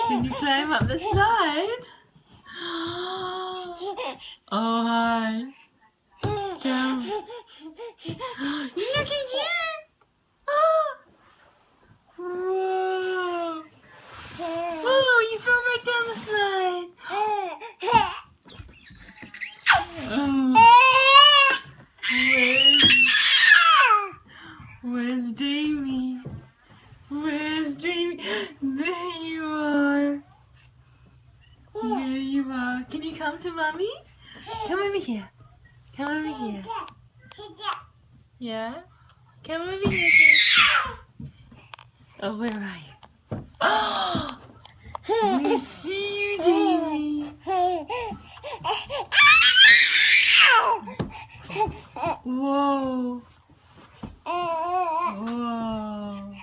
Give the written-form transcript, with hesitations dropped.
Can you climb up the slide? Oh, hi. Come. Look at you. Whoa. Oh, you fell right down the slide. Oh. Where's Jamie? Where's Jamie? There you are. There you are. Can you come to Mommy? Come over here. Come over here. Yeah? Come over here. Oh, where are you? Oh! We see you, Jamie. Whoa. Whoa.